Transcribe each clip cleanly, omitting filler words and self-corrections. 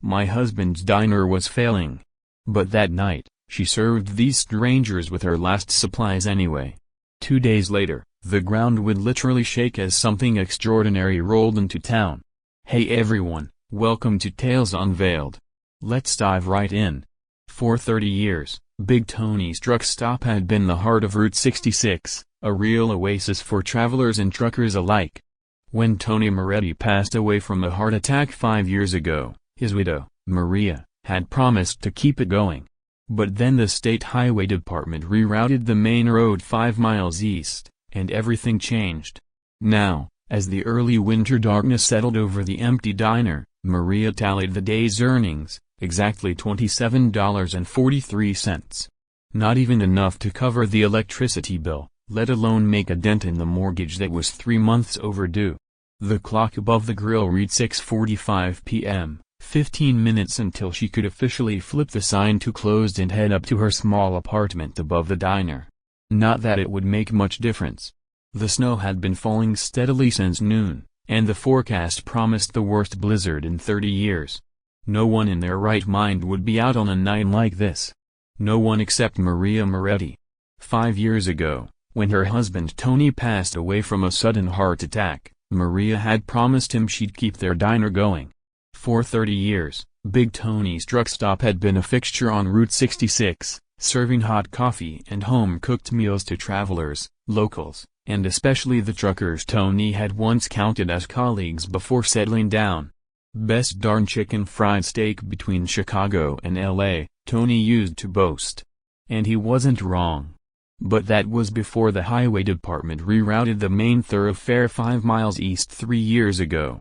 My husband's diner was failing. But that night, she served these strangers with her last supplies anyway. 2 days later, the ground would literally shake as something extraordinary rolled into town. Hey everyone, welcome to Tales Unveiled. Let's dive right in. For 30 years, Big Tony's truck stop had been the heart of Route 66, a real oasis for travelers and truckers alike. When Tony Moretti passed away from a heart attack 5 years ago, his widow, Maria, had promised to keep it going. But then the State Highway Department rerouted the main road 5 miles east, and everything changed. Now, as the early winter darkness settled over the empty diner, Maria tallied the day's earnings, exactly $27.43. Not even enough to cover the electricity bill, let alone make a dent in the mortgage that was 3 months overdue. The clock above the grill read 6:45 p.m., 15 minutes until she could officially flip the sign to closed and head up to her small apartment above the diner. Not that it would make much difference. The snow had been falling steadily since noon, and the forecast promised the worst blizzard in 30 years. No one in their right mind would be out on a night like this. No one except Maria Moretti. 5 years ago, when her husband Tony passed away from a sudden heart attack, Maria had promised him she'd keep their diner going. For 30 years, Big Tony's truck stop had been a fixture on Route 66, serving hot coffee and home-cooked meals to travelers, locals, and especially the truckers Tony had once counted as colleagues before settling down. Best darn chicken fried steak between Chicago and L.A., Tony used to boast. And he wasn't wrong. But that was before the highway department rerouted the main thoroughfare 5 miles east 3 years ago.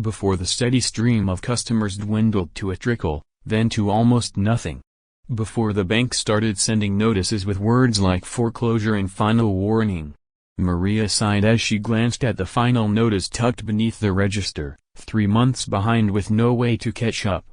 Before the steady stream of customers dwindled to a trickle, then to almost nothing. Before the bank started sending notices with words like foreclosure and final warning. Maria sighed as she glanced at the final notice tucked beneath the register, 3 months behind with no way to catch up.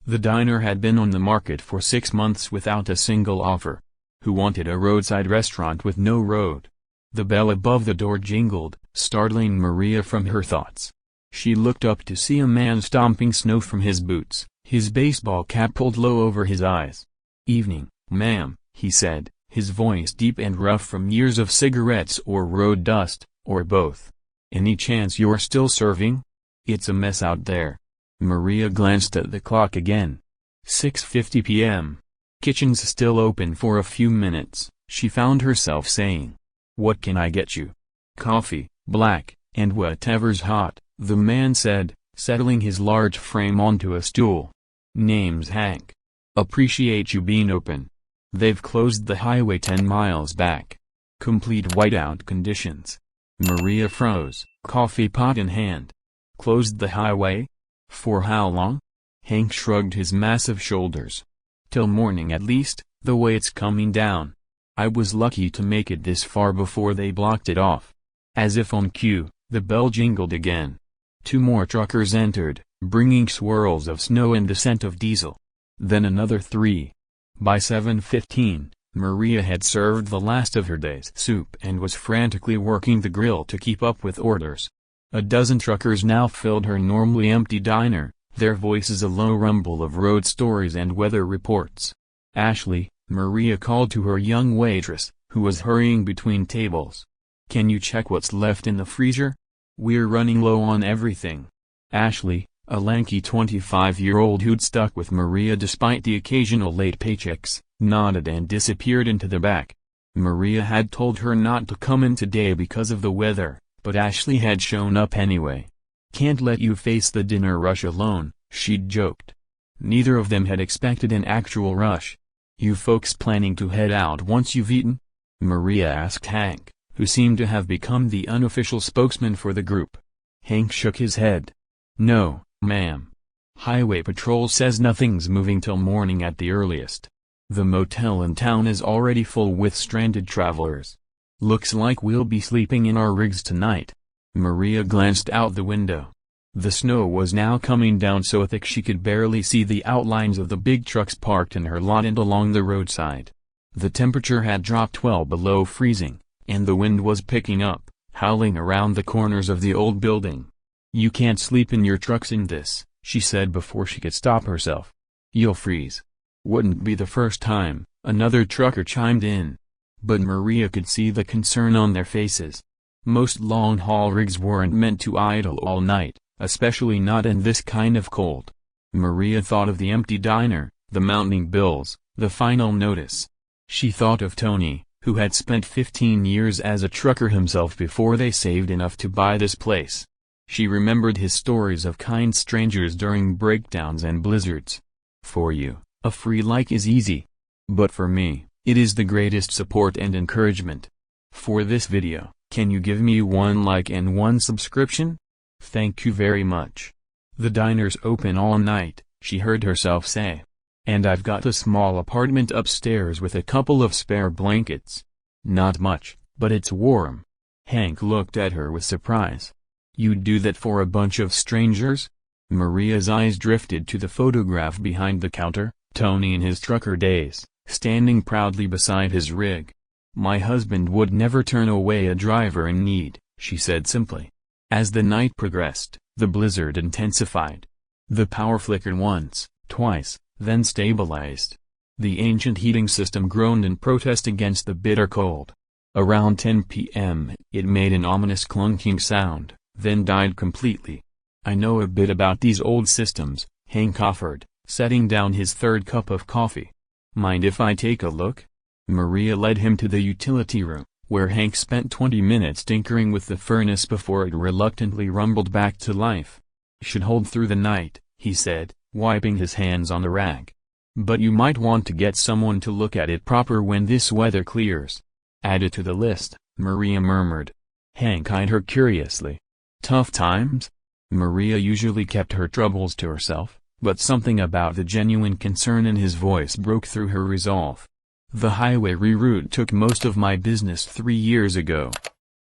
The diner had been on the market for 6 months without a single offer. Who wanted a roadside restaurant with no road? The bell above the door jingled, startling Maria from her thoughts. She looked up to see a man stomping snow from his boots, his baseball cap pulled low over his eyes. "Evening, ma'am," he said, his voice deep and rough from years of cigarettes or road dust, or both. "Any chance you're still serving? It's a mess out there." Maria glanced at the clock again. 6:50 p.m. "Kitchen's still open for a few minutes," she found herself saying. "What can I get you?" "Coffee, black, and whatever's hot," the man said, settling his large frame onto a stool. "Name's Hank. Appreciate you being open. They've closed the highway 10 miles back. Complete whiteout conditions." Maria froze, coffee pot in hand. "Closed the highway? For how long?" Hank shrugged his massive shoulders. "Till morning at least, the way it's coming down. I was lucky to make it this far before they blocked it off." As if on cue, the bell jingled again. 2 more truckers entered, bringing swirls of snow and the scent of diesel. Then another 3. By 7:15, Maria had served the last of her day's soup and was frantically working the grill to keep up with orders. A dozen truckers now filled her normally empty diner, their voices a low rumble of road stories and weather reports. "Ashley," Maria called to her young waitress, who was hurrying between tables. "Can you check what's left in the freezer? We're running low on everything." Ashley, a lanky 25-year-old who'd stuck with Maria despite the occasional late paychecks, nodded and disappeared into the back. Maria had told her not to come in today because of the weather, but Ashley had shown up anyway. "Can't let you face the dinner rush alone," she'd joked. Neither of them had expected an actual rush. "You folks planning to head out once you've eaten?" Maria asked Hank, who seemed to have become the unofficial spokesman for the group. Hank shook his head. "No, ma'am. Highway Patrol says nothing's moving till morning at the earliest. The motel in town is already full with stranded travelers. Looks like we'll be sleeping in our rigs tonight." Maria glanced out the window. The snow was now coming down so thick she could barely see the outlines of the big trucks parked in her lot and along the roadside. The temperature had dropped well below freezing, and the wind was picking up, howling around the corners of the old building. "You can't sleep in your trucks in this," she said before she could stop herself. "You'll freeze." "Wouldn't be the first time," another trucker chimed in. But Maria could see the concern on their faces. Most long-haul rigs weren't meant to idle all night, especially not in this kind of cold. Maria thought of the empty diner, the mounting bills, the final notice. She thought of Tony, who had spent 15 years as a trucker himself before they saved enough to buy this place. She remembered his stories of kind strangers during breakdowns and blizzards. "For you, a free like is easy. But for me, it is the greatest support and encouragement. For this video, can you give me 1 like and 1 subscription? Thank you very much. The diner's open all night," she heard herself say. "And I've got a small apartment upstairs with a couple of spare blankets. Not much, but it's warm." Hank looked at her with surprise. "You'd do that for a bunch of strangers?" Maria's eyes drifted to the photograph behind the counter, Tony in his trucker days, standing proudly beside his rig. "My husband would never turn away a driver in need," she said simply. As the night progressed, the blizzard intensified. The power flickered once, twice, then stabilized. The ancient heating system groaned in protest against the bitter cold. Around 10 p.m., it made an ominous clunking sound, then died completely. "I know a bit about these old systems," Hank offered, setting down his third cup of coffee. "Mind if I take a look?" Maria led him to the utility room, where Hank spent 20 minutes tinkering with the furnace before it reluctantly rumbled back to life. "Should hold through the night," he said, wiping his hands on the rag. "But you might want to get someone to look at it proper when this weather clears." "Add it to the list," Maria murmured. Hank eyed her curiously. "Tough times?" Maria usually kept her troubles to herself, but something about the genuine concern in his voice broke through her resolve. "The highway reroute took most of my business 3 years ago.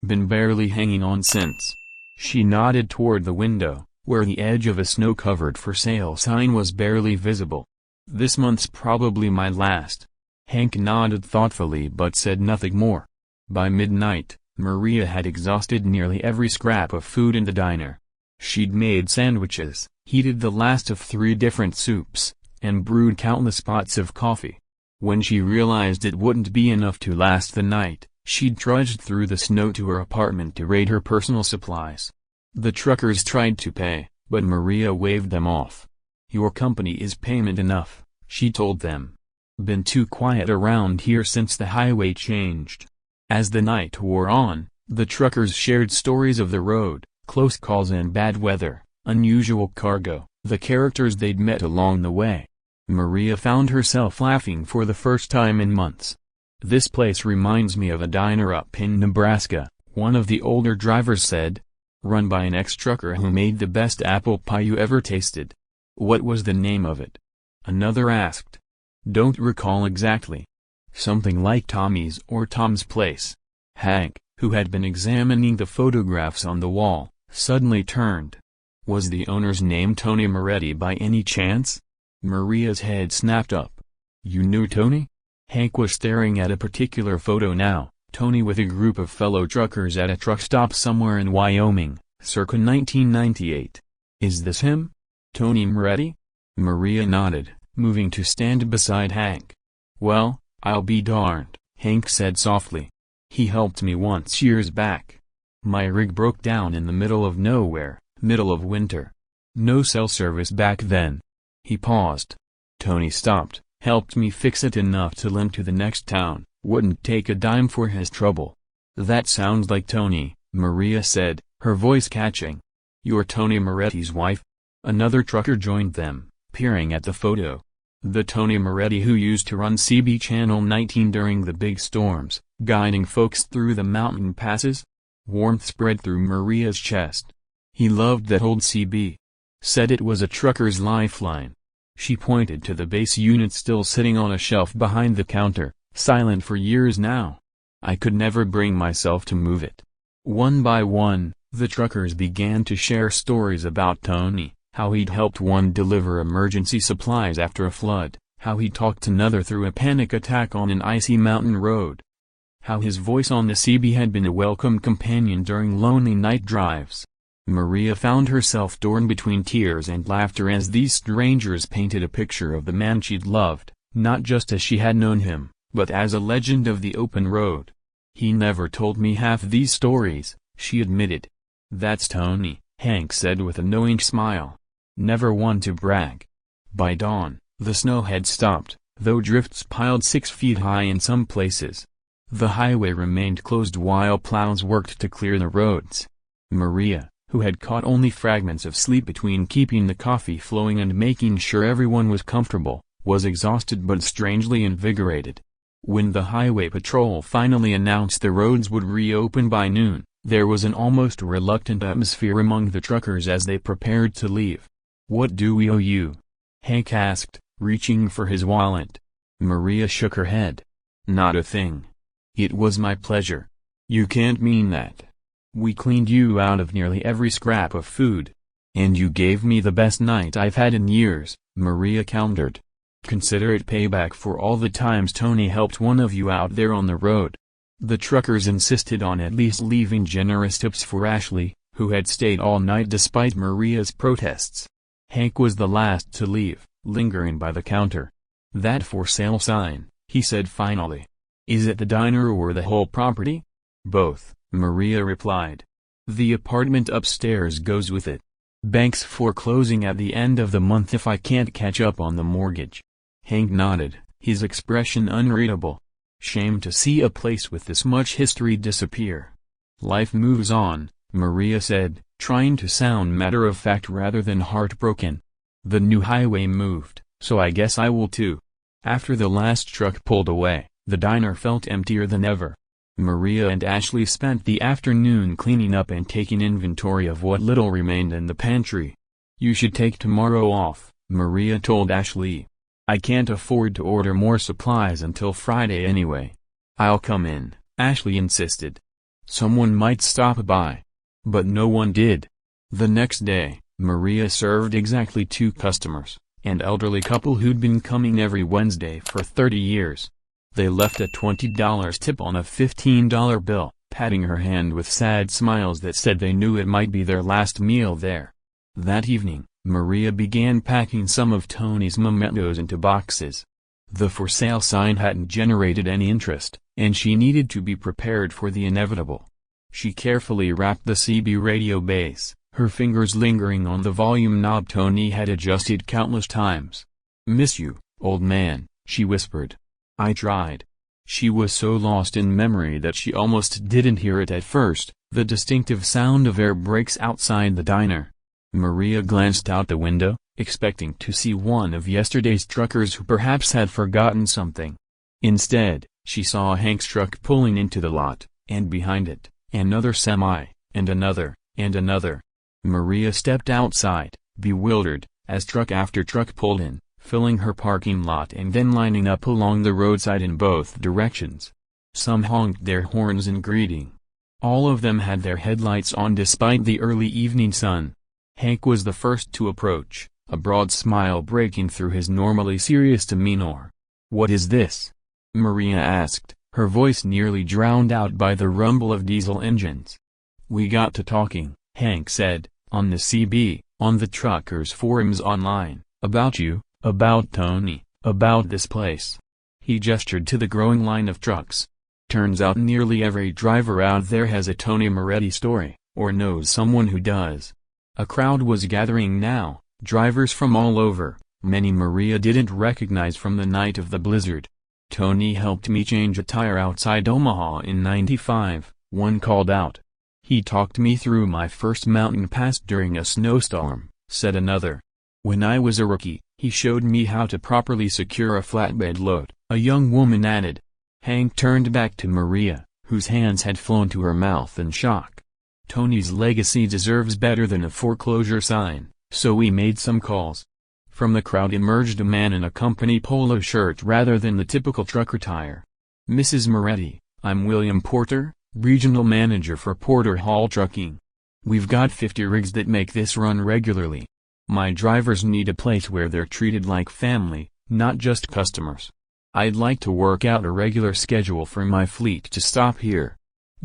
Been barely hanging on since." She nodded toward the window, where the edge of a snow-covered for sale sign was barely visible. "This month's probably my last." Hank nodded thoughtfully but said nothing more. By midnight, Maria had exhausted nearly every scrap of food in the diner. She'd made sandwiches, heated the last of 3 different soups, and brewed countless pots of coffee. When she realized it wouldn't be enough to last the night, she'd trudged through the snow to her apartment to raid her personal supplies. The truckers tried to pay, but Maria waved them off. "Your company is payment enough," she told them. "Been too quiet around here since the highway changed." As the night wore on, the truckers shared stories of the road, close calls and bad weather, unusual cargo, the characters they'd met along the way. Maria found herself laughing for the first time in months. "This place reminds me of a diner up in Nebraska," one of the older drivers said. "Run by an ex-trucker who made the best apple pie you ever tasted." "What was the name of it?" another asked. "Don't recall exactly." "Something like Tommy's or Tom's Place." Hank, who had been examining the photographs on the wall, suddenly turned. "Was the owner's name Tony Moretti by any chance?" Maria's head snapped up. "You knew Tony?" Hank was staring at a particular photo now, Tony with a group of fellow truckers at a truck stop somewhere in Wyoming, circa 1998. "Is this him? Tony Moretti?" Maria nodded, moving to stand beside Hank. "Well, I'll be darned," Hank said softly. "He helped me once years back. My rig broke down in the middle of nowhere, middle of winter. No cell service back then." He paused. "Tony stopped, helped me fix it enough to limp to the next town, wouldn't take a dime for his trouble." "That sounds like Tony," Maria said, her voice catching. "You're Tony Moretti's wife?" Another trucker joined them, peering at the photo. "The Tony Moretti who used to run CB Channel 19 during the big storms, guiding folks through the mountain passes?" Warmth spread through Maria's chest. "He loved that old CB. Said it was a trucker's lifeline." She pointed to the base unit still sitting on a shelf behind the counter, silent for years now. "I could never bring myself to move it." One by one, the truckers began to share stories about Tony, how he'd helped one deliver emergency supplies after a flood, how he talked another through a panic attack on an icy mountain road, how his voice on the CB had been a welcome companion during lonely night drives. Maria found herself torn between tears and laughter as these strangers painted a picture of the man she'd loved, not just as she had known him, but as a legend of the open road. "He never told me half these stories," she admitted. "That's Tony," Hank said with a knowing smile. "Never one to brag." By dawn, the snow had stopped, though drifts piled 6 feet high in some places. The highway remained closed while plows worked to clear the roads. Maria, who had caught only fragments of sleep between keeping the coffee flowing and making sure everyone was comfortable, was exhausted but strangely invigorated. When the highway patrol finally announced the roads would reopen by noon, there was an almost reluctant atmosphere among the truckers as they prepared to leave. "What do we owe you?" Hank asked, reaching for his wallet. Maria shook her head. "Not a thing. It was my pleasure." "You can't mean that. We cleaned you out of nearly every scrap of food. And you gave me the best night I've had in years," Maria countered. "Consider it payback for all the times Tony helped one of you out there on the road." The truckers insisted on at least leaving generous tips for Ashley, who had stayed all night despite Maria's protests. Hank was the last to leave, lingering by the counter. "That for sale sign," he said finally. "Is it the diner or the whole property?" "Both," Maria replied. "The apartment upstairs goes with it. Bank's foreclosing at the end of the month if I can't catch up on the mortgage." Hank nodded, his expression unreadable. Shame to see a place with this much history disappear. "Life moves on," Maria said, trying to sound matter-of-fact rather than heartbroken. "The new highway moved, so I guess I will too." After the last truck pulled away, the diner felt emptier than ever. Maria and Ashley spent the afternoon cleaning up and taking inventory of what little remained in the pantry. "You should take tomorrow off," Maria told Ashley. "I can't afford to order more supplies until Friday anyway." "I'll come in," Ashley insisted. "Someone might stop by." But no one did. The next day, Maria served exactly 2 customers, an elderly couple who'd been coming every Wednesday for 30 years. They left a $20 tip on a $15 bill, patting her hand with sad smiles that said they knew it might be their last meal there. That evening, Maria began packing some of Tony's mementos into boxes. The for sale sign hadn't generated any interest, and she needed to be prepared for the inevitable. She carefully wrapped the CB radio base, her fingers lingering on the volume knob Tony had adjusted countless times. "Miss you, old man," she whispered. "I tried." She was so lost in memory that she almost didn't hear it at first, the distinctive sound of air brakes outside the diner. Maria glanced out the window, expecting to see one of yesterday's truckers who perhaps had forgotten something. Instead, she saw Hank's truck pulling into the lot, and behind it, another semi, and another, and another. Maria stepped outside, bewildered, as truck after truck pulled in, filling her parking lot and then lining up along the roadside in both directions. Some honked their horns in greeting. All of them had their headlights on despite the early evening sun. Hank was the first to approach, a broad smile breaking through his normally serious demeanor. "What is this?" Maria asked, her voice nearly drowned out by the rumble of diesel engines. "We got to talking," Hank said, "on the CB, on the truckers' forums online, about you, about Tony, about this place." He gestured to the growing line of trucks. "Turns out nearly every driver out there has a Tony Moretti story, or knows someone who does." A crowd was gathering now, drivers from all over, many Maria didn't recognize from the night of the blizzard. "Tony helped me change a tire outside Omaha in '95, one called out. "He talked me through my first mountain pass during a snowstorm," said another. "When I was a rookie, he showed me how to properly secure a flatbed load," a young woman added. Hank turned back to Maria, whose hands had flown to her mouth in shock. "Tony's legacy deserves better than a foreclosure sign, so we made some calls." From the crowd emerged a man in a company polo shirt rather than the typical trucker attire. "Mrs. Moretti, I'm William Porter, Regional Manager for Porter Haul Trucking. We've got 50 rigs that make this run regularly. My drivers need a place where they're treated like family, not just customers. I'd like to work out a regular schedule for my fleet to stop here."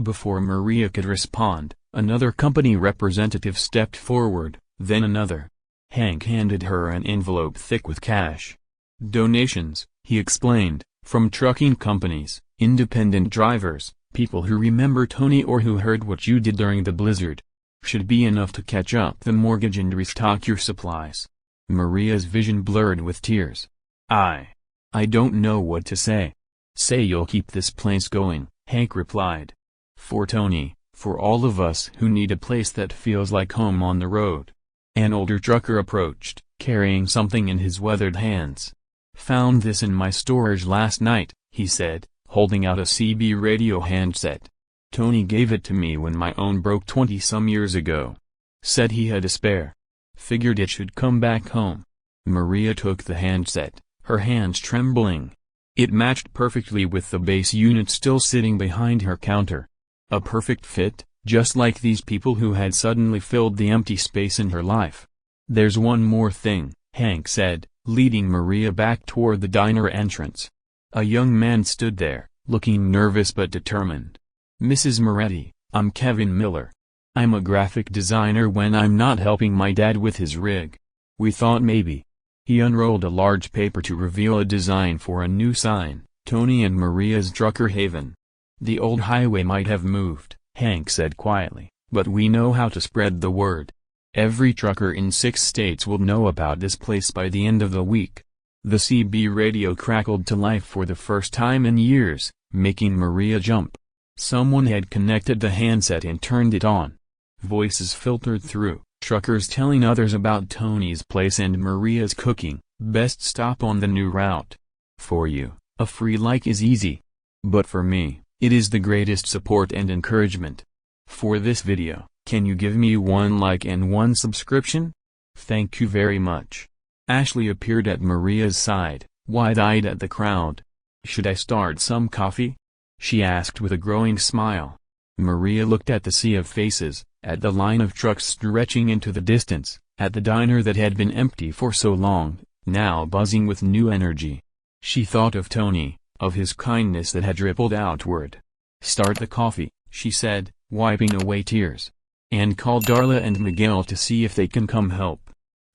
Before Maria could respond, Another company representative stepped forward, then another. Hank handed her an envelope thick with cash. Donations, he explained, from trucking companies, independent drivers, people who remember Tony or who heard what you did during the blizzard. Should be enough to catch up the mortgage and restock your supplies. Maria's vision blurred with tears. I don't know what to say. Say you'll keep this place going, Hank replied. For Tony, for all of us who need a place that feels like home on the road. An older trucker approached, carrying something in his weathered hands. Found this in my storage last night, he said, holding out a CB radio handset. Tony gave it to me when my own broke 20-some years ago. Said he had a spare. Figured it should come back home. Maria took the handset, her hands trembling. It matched perfectly with the base unit still sitting behind her counter. A perfect fit, just like these people who had suddenly filled the empty space in her life. There's one more thing, Hank said, leading Maria back toward the diner entrance. A young man stood there, looking nervous but determined. Mrs. Moretti, I'm Kevin Miller. I'm a graphic designer when I'm not helping my dad with his rig. We thought maybe. He unrolled a large paper to reveal a design for a new sign, Tony and Maria's Trucker Haven. The old highway might have moved, Hank said quietly, but we know how to spread the word. Every trucker in 6 states will know about this place by the end of the week. The CB radio crackled to life for the first time in years, making Maria jump. Someone had connected the handset and turned it on. Voices filtered through, truckers telling others about Tony's place and Maria's cooking. Best stop on the new route. For you, a free like is easy. But for me, it is the greatest support and encouragement. For this video, can you give me 1 like and 1 subscription? Thank you very much. Ashley appeared at Maria's side, wide-eyed at the crowd. Should I start some coffee? She asked with a growing smile. Maria looked at the sea of faces, at the line of trucks stretching into the distance, at the diner that had been empty for so long, now buzzing with new energy. She thought of Tony, of his kindness that had rippled outward. Start the coffee, she said, wiping away tears. And call Darla and Miguel to see if they can come help.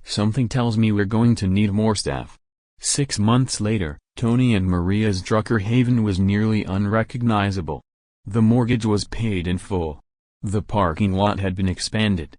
Something tells me we're going to need more staff. 6 months later, Tony and Maria's Trucker Haven was nearly unrecognizable. The mortgage was paid in full. The parking lot had been expanded.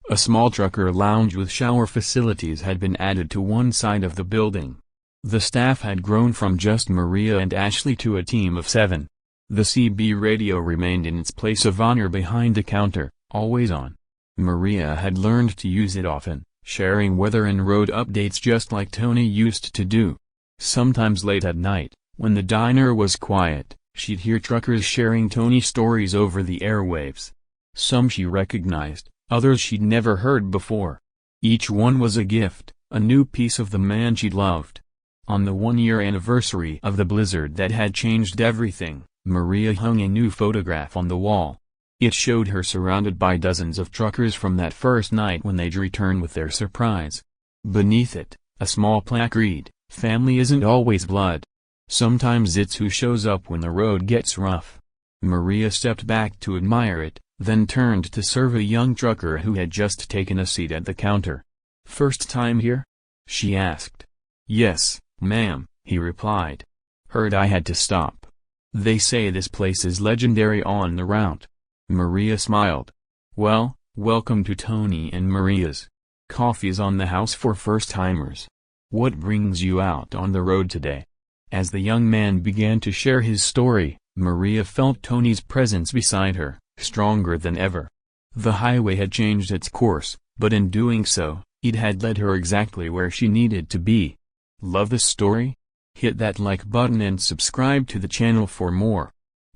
A small trucker lounge with shower facilities had been added to one side of the building. The staff had grown from just Maria and Ashley to a team of 7. The CB radio remained in its place of honor behind the counter, always on. Maria had learned to use it often, sharing weather and road updates just like Tony used to do. Sometimes late at night, when the diner was quiet, she'd hear truckers sharing Tony stories over the airwaves. Some she recognized, others she'd never heard before. Each one was a gift, a new piece of the man she'd loved. On the 1-year anniversary of the blizzard that had changed everything, Maria hung a new photograph on the wall. It showed her surrounded by dozens of truckers from that first night when they'd returned with their surprise. Beneath it, a small plaque read, "Family isn't always blood. Sometimes it's who shows up when the road gets rough." Maria stepped back to admire it, then turned to serve a young trucker who had just taken a seat at the counter. "First time here?" she asked. "Yes, ma'am," he replied. "Heard I had to stop. They say this place is legendary on the route." Maria smiled. "Well, welcome to Tony and Maria's. Coffee's on the house for first-timers. What brings you out on the road today?" As the young man began to share his story, Maria felt Tony's presence beside her, stronger than ever. The highway had changed its course, but in doing so, it had led her exactly where she needed to be. Love this story? Hit that like button and subscribe to the channel for more.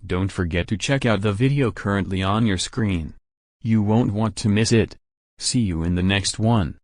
Don't forget to check out the video currently on your screen. You won't want to miss it. See you in the next one.